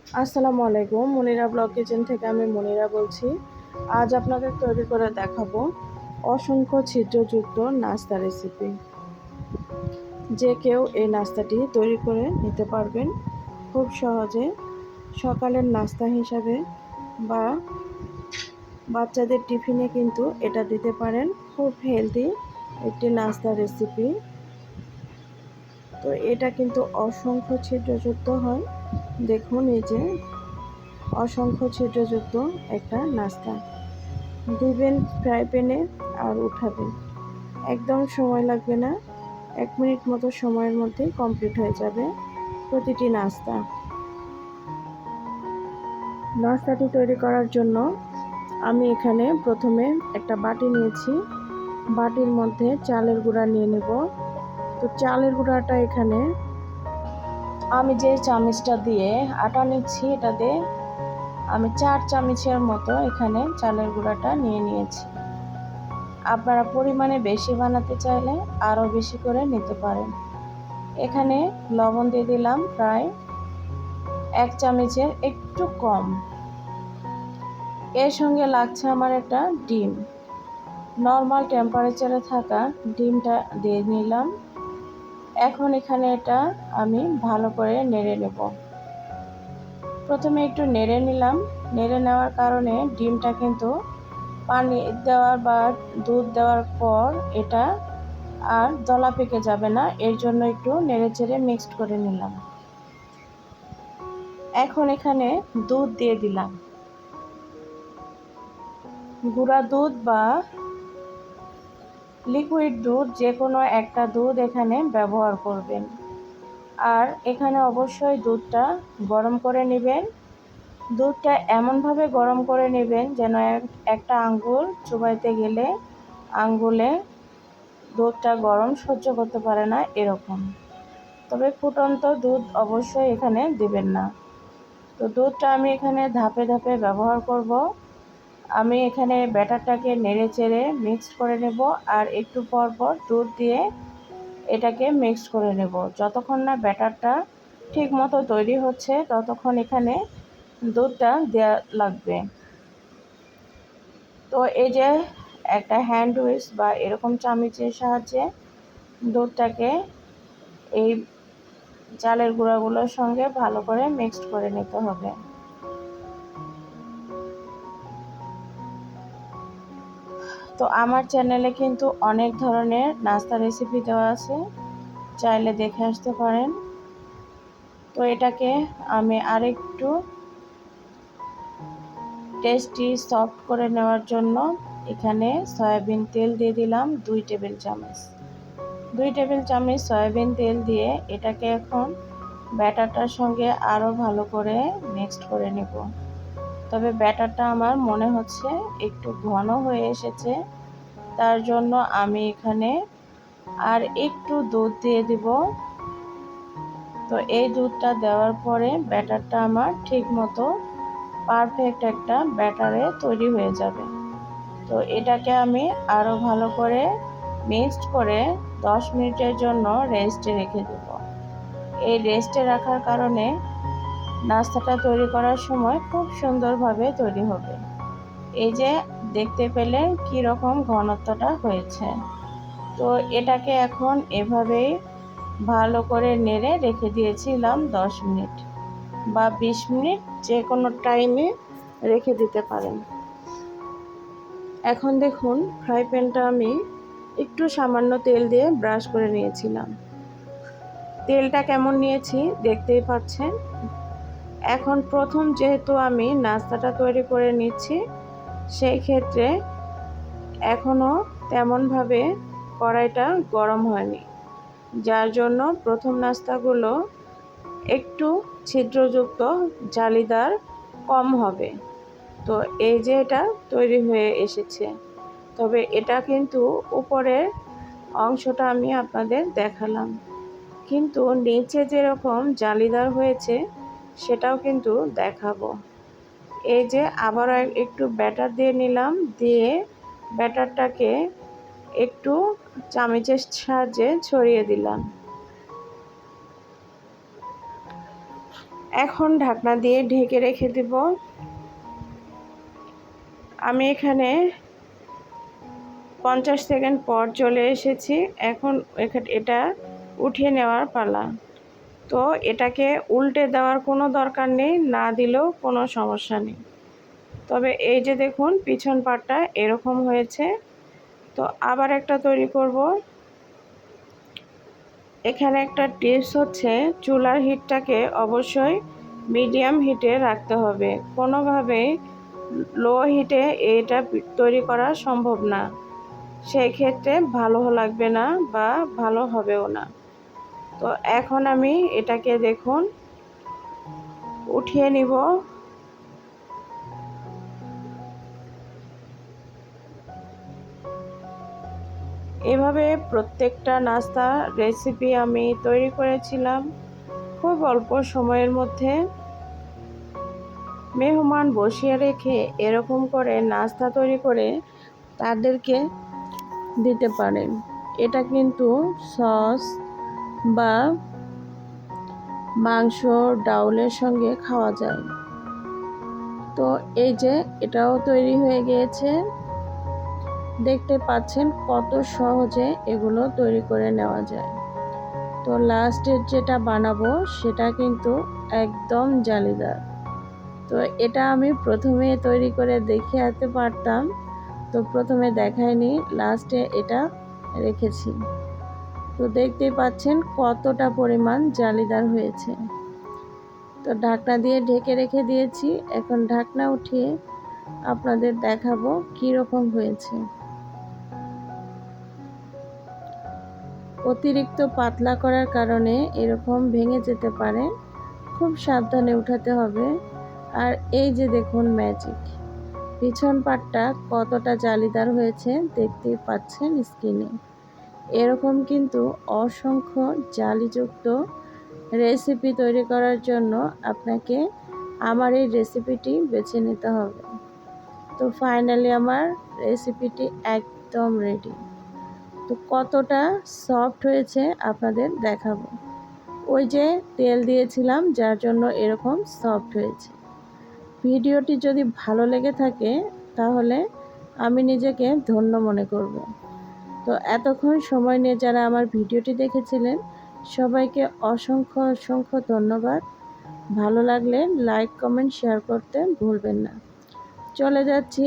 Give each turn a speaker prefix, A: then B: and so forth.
A: আসসালামু আলাইকুম। Monira blog kitchen থেকে আমি মনিরা বলছি। আজ আপনাদের তৈরি করে দেখাবো অসংখ্য ছিদ্রযুক্ত নাস্তা রেসিপি। যে কেউ এই নাস্তাটি তৈরি করে নিতে পারবেন খুব সহজে, সকালের নাস্তা হিসাবে বা বাচ্চাদের টিফিনে কিন্তু এটা দিতে পারেন। খুব হেলদি একটি নাস্তা রেসিপি। তো এটা কিন্তু অসংখ্য ছিদ্রযুক্ত হয়। দেখুন, এই যে অসংখ্য ছিদ্রযুক্ত একটা নাস্তা দিবেন ফ্রাই প্যানে আর উঠাবেন। একদম সময় লাগবে না, 1 মিনিট মতো সময়ের মধ্যেই কমপ্লিট হয়ে যাবে প্রতিটি নাস্তাটি তৈরি করার জন্য আমি এখানে প্রথমে একটা বাটি নিয়েছি। বাটির মধ্যে চালের গুঁড়া নিয়ে নেব। তো চালের গুঁড়াটা এখানে আমি যে চামচটা দিয়ে আটা নিচ্ছি, এটাতে আমি 4 চামচের মতো এখানে চালের গুঁড়াটা নিয়ে নিয়েছি। আপনারা পরিমাণে বেশি বানাতে চাইলে আরও বেশি করে নিতে পারেন। এখানে লবণ দিয়ে দিলাম প্রায় 1 চামচের একটু কম। এর সঙ্গে লাগছে আমার একটা ডিম। নর্মাল টেম্পারেচারে থাকা ডিমটা দিয়ে নিলাম। এখন এখানে এটা আমি ভালো করে নেড়ে নেব। প্রথমে একটু নেড়ে নিলাম। নেড়ে নেওয়ার কারণে ডিমটা কিন্তু পানি দেওয়ার বা দুধ দেওয়ার পর এটা আর দলা পেকে যাবে না, এর জন্য একটু নেড়েচেড়ে মিক্সড করে নিলাম। এখন এখানে দুধ দিয়ে দিলাম। গুঁড়া দুধ বা লিকুইড দুধ, যে কোনো একটা দুধ এখানে ব্যবহার করবেন। আর এখানে অবশ্যই দুধটা গরম করে নেবেন। দুধটা এমনভাবে গরম করে নেবেন যেন একটা আঙ্গুল চুবাইতে গেলে আঙ্গুলে দুধটা গরম সহ্য করতে পারে না, এরকম। তবে ফুটন্ত দুধ অবশ্যই এখানে দিবেন না। তো দুধটা আমি এখানে ধাপে ধাপে ব্যবহার করব। আমি এখানে ব্যাটারটাকে নেড়ে চেড়ে মিক্সড করে নেব আর একটু পর পর দুধ দিয়ে এটাকে মিক্সড করে নেব। যতক্ষণ না ব্যাটারটা ঠিক মতো তৈরি হচ্ছে ততক্ষণ এখানে দুধটা দেওয়া লাগবে। তো এই যে একটা হ্যান্ড হুইস্ক বা এরকম চামচের সাহায্যে দুধটাকে এই চালের গুঁড়াগুলোর সঙ্গে ভালো করে মিক্সড করে নিতে হবে। তো আমার চ্যানেলে কিন্তু অনেক ধরনের নাস্তা রেসিপি দেওয়া আছে, চাইলে দেখে আসতে পারেন। তো এটাকে আমি আরেকটু টেস্টি সফট করে নেওয়ার জন্য এখানে সয়াবিন তেল দিয়ে দিলাম 2 টেবিল চামচ। 2 টেবিল চামচ সয়াবিন তেল দিয়ে এটাকে এখন ব্যাটারটার সঙ্গে আরও ভালো করে মিক্সড করে নেব। তবে ব্যাটারটা আমার মনে হচ্ছে একটু ঘন হয়ে এসেছে, তার জন্য আমি এখানে আর একটু দুধ দিয়ে দিব। তো এই দুধটা দেওয়ার পরে ব্যাটারটা আমার ঠিক মতো পারফেক্ট একটা ব্যাটারে তৈরি হয়ে যাবে। তো এটাকে আমি আরও ভালো করে মিক্সড করে 10 মিনিটের জন্য রেস্টে রেখে দেব। এই রেস্টে রাখার কারণে নাস্তাটা তৈরি করার সময় খুব সুন্দরভাবে তৈরি হবে। এই যে দেখতে পেলেন কি রকম ঘনত্বটা হয়েছে। তো এটাকে এখন এভাবেই ভালো করে নেড়ে রেখে দিয়েছিলাম 10 মিনিট বা 20 মিনিট, যে কোনো টাইমে রেখে দিতে পারেন। এখন দেখুন, ফ্রাই প্যানটা আমি একটু সামান্য তেল দিয়ে ব্রাশ করে নিয়েছিলাম। তেলটা কেমন নিয়েছি দেখতেই পাচ্ছেন। এখন প্রথম যেহেতু আমি নাস্তাটা তৈরি করে নিচ্ছি, সেই ক্ষেত্রে এখনও তেমনভাবে কড়াইটা গরম হয়নি, যার জন্য প্রথম নাস্তাগুলো একটু ছিদ্রযুক্ত, জালিদার কম হবে। তো এই যে এটা তৈরি হয়ে এসেছে। তবে এটা কিন্তু উপরের অংশটা আমি আপনাদের দেখালাম, কিন্তু নিচে যেরকম জালিদার হয়েছে সেটাও কিন্তু দেখাবো। এই যে আবারও একটু ব্যাটার দিয়ে নিলাম, দিয়ে ব্যাটারটাকে একটু চামচের সাহায্যে ছড়িয়ে দিলাম। এখন ঢাকনা দিয়ে ঢেকে রেখে দেব। আমি এখানে 50 সেকেন্ড পর চলে এসেছি। এখন এটা উঠিয়ে নেওয়ার পালা। তো এটাকে উল্টে দেওয়ার কোনো দরকার নেই, না দিলেও কোনো সমস্যা নেই। তবে এই যে দেখুন পিছন পাটটা এরকম হয়েছে। তো আবার একটা তৈরি করব। এখানে একটা টিপস হচ্ছে, চুলার হিটটাকে অবশ্যই মিডিয়াম হিটে রাখতে হবে। কোনোভাবে লো হিটে এটা তৈরি করা সম্ভব না, সেই ক্ষেত্রে ভালো লাগবে না বা ভালো হবেও না। তো এখন আমি এটাকে দেখুন উঠিয়ে নিব। এভাবে প্রত্যেকটা নাস্তা রেসিপি আমি তৈরি করেছিলাম খুব অল্প সময়ের মধ্যে। মেহমান বসিয়ে রেখে এরকম করে নাস্তা তৈরি করে তাদেরকে দিতে পারেন। এটা কিন্তু সস বা মাংস ডাউলের সঙ্গে খাওয়া যায়। তো এই যে এটাও তৈরি হয়ে গিয়েছে। দেখতে পাচ্ছেন কত সহজে এগুলো তৈরি করে নেওয়া যায়। তো লাস্টের যেটা বানাবো সেটা কিন্তু একদম জালিদার। তো এটা আমি প্রথমে তৈরি করে দেখাতে পারতাম, তো প্রথমে দেখাইনি, লাস্টে এটা রেখেছি। তো দেখতেই পাচ্ছেন কতটা পরিমাণ জালিদার হয়েছে। তো ঢাকনা দিয়ে ঢেকে রেখে দিয়েছি। এখন ঢাকনা উঠিয়ে আপনাদের দেখাবো কি রকম হয়েছে। অতিরিক্ত পাতলা করার কারণে এরকম ভেঙে যেতে পারে, খুব সাবধানে উঠাতে হবে। আর এই যে দেখুন ম্যাজিক, পিছন পাটটা কতটা জালিদার হয়েছে দেখতেই পাচ্ছেন স্ক্রিনে। এরকম কিন্তু অসংখ্য জালিযুক্ত রেসিপি তৈরি করার জন্য আপনাকে আমার এই রেসিপিটি বেছে নিতে হবে। তো ফাইনালি আমার রেসিপিটি একদম রেডি। তো কতটা সফট হয়েছে আপনাদের দেখাবো। ওই যে তেল দিয়েছিলাম যার জন্য এরকম সফট হয়েছে। ভিডিওটি যদি ভালো লেগে থাকে তাহলে আমি নিজেকে ধন্য মনে করব। তো এতক্ষণ সময় নিয়ে যারা আমার ভিডিওটি দেখেছিলেন সবাইকে অসংখ্য অসংখ্য ধন্যবাদ। ভালো লাগলে লাইক কমেন্ট শেয়ার করতে ভুলবেন না। চলে যাচ্ছি